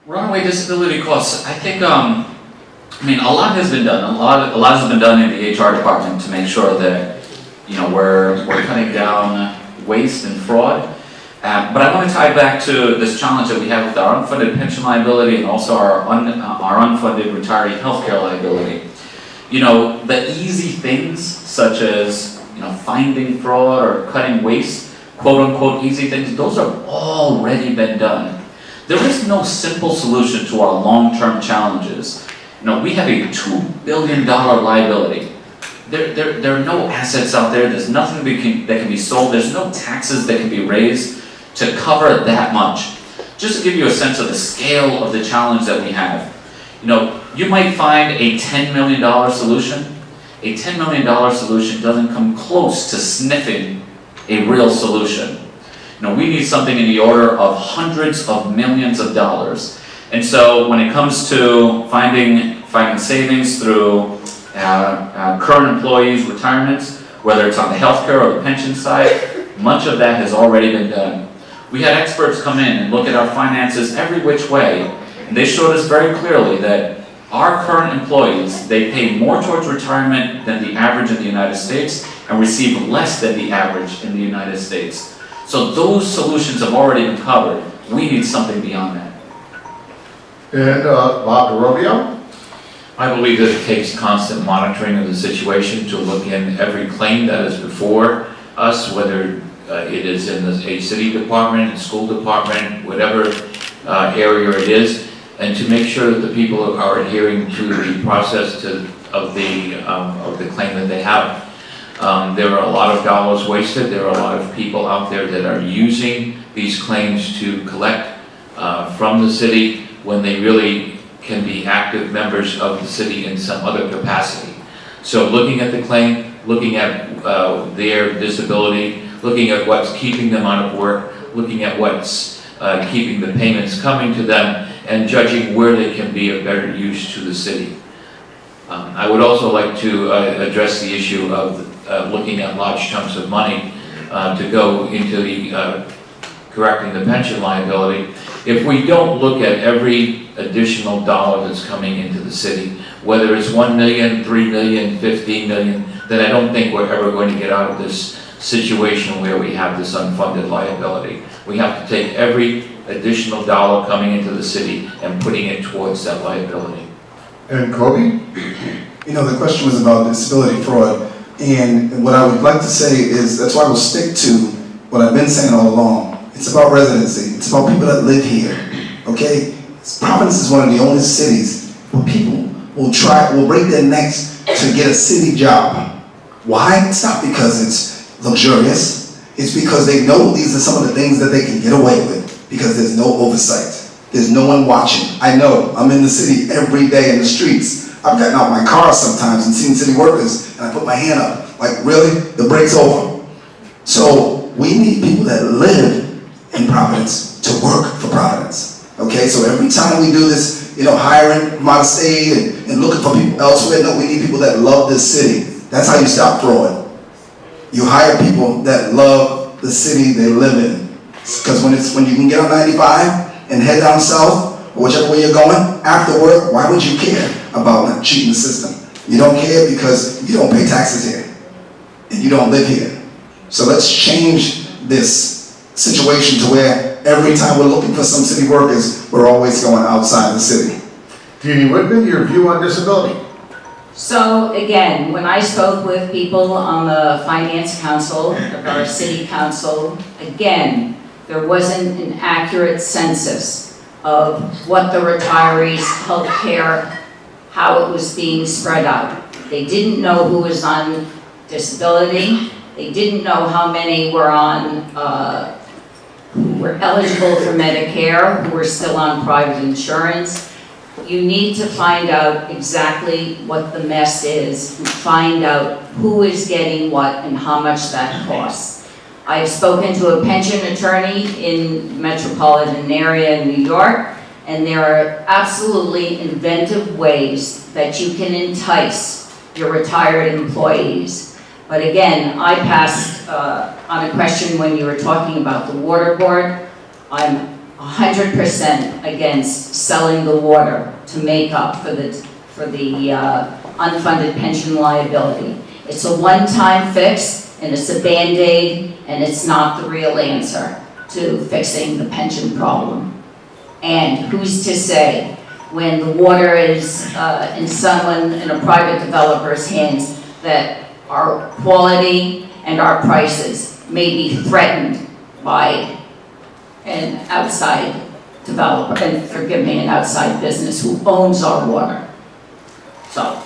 Runaway disability costs, I think, I mean, a lot has been done. A lot has been done in the HR department to make sure that, you know, we're cutting down waste and fraud. But I want to tie back to this challenge that we have with our unfunded pension liability and also our unfunded retiree healthcare liability. You know, the easy things such as, you know, finding fraud or cutting waste, quote unquote easy things, those have already been done. There is no simple solution to our long-term challenges. You know, we have a $2 billion liability. There are no assets out there. There's nothing that can be sold. There's no taxes that can be raised to cover that much. Just to give you a sense of the scale of the challenge that we have. You know, you might find a $10 million solution. A $10 million solution doesn't come close to sniffing a real solution. You know, we need something in the order of hundreds of millions of dollars. And so when it comes to finding savings through current employees' retirements, whether it's on the healthcare or the pension side, much of that has already been done. We had experts come in and look at our finances every which way, and they showed us very clearly that our current employees, they pay more towards retirement than the average in the United States and receive less than the average in the United States. So those solutions have already been covered. We need something beyond that. And Bob DeRobio? I believe that it takes constant monitoring of the situation to look in every claim that is before us, whether it is in a city department, a school department, whatever area it is, and to make sure that the people are adhering to the process of the claim that they have. There are a lot of dollars wasted. There are a lot of people out there that are using these claims to collect from the city when they really can be active members of the city in some other capacity. So looking at the claim, looking at their disability, looking at what's keeping them out of work, looking at what's keeping the payments coming to them, and judging where they can be of better use to the city. I would also like to address the issue of looking at large chunks of money to go into the correcting the pension liability. If we don't look at every additional dollar that's coming into the city, whether it's 1 million, 3 million, 15 million, then I don't think we're ever going to get out of this situation where we have this unfunded liability. We have to take every additional dollar coming into the city and putting it towards that liability. And Kobe? You know, the question was about disability fraud, and what I would like to say is that's why I will stick to what I've been saying all along. It's about residency. It's about people that live here, okay? Providence is one of the only cities where people will break their necks to get a city job. Why? It's not because it's luxurious. It's because they know these are some of the things that they can get away with because there's no oversight. There's no one watching. I know, I'm in the city every day in the streets. I've gotten out my car sometimes and seen city workers and I put my hand up, like, really? The break's over. So we need people that live in Providence to work for Providence. Okay, so every time we do this, you know, hiring from out of state and looking for people elsewhere, no, we need people that love this city. That's how you stop fraud. You hire people that love the city they live in. Because when you can get on 95 and head down south, or whichever way you're going, after work, why would you care about not cheating the system? You don't care because you don't pay taxes here, and you don't live here. So let's change this situation to where every time we're looking for some city workers, we're always going outside the city. Dee Dee Whitman, your view on disability? So again, when I spoke with people on the Finance Council, of our City Council, again, there wasn't an accurate census of what the retirees' health care, how it was being spread out. They didn't know who was on disability. They didn't know how many were on, who were eligible for Medicare, who were still on private insurance. You need to find out exactly what the mess is, and find out who is getting what and how much that costs. I've spoken to a pension attorney in the metropolitan area in New York, and there are absolutely inventive ways that you can entice your retired employees. But again, I passed on a question when you were talking about the water board. I'm 100% against selling the water to make up for the unfunded pension liability. It's a one-time fix, and it's a Band-Aid, and it's not the real answer to fixing the pension problem. And who's to say, when the water is in a private developer's hands, that our quality and our prices may be threatened by an outside developer, and forgive me, an outside business who owns our water. So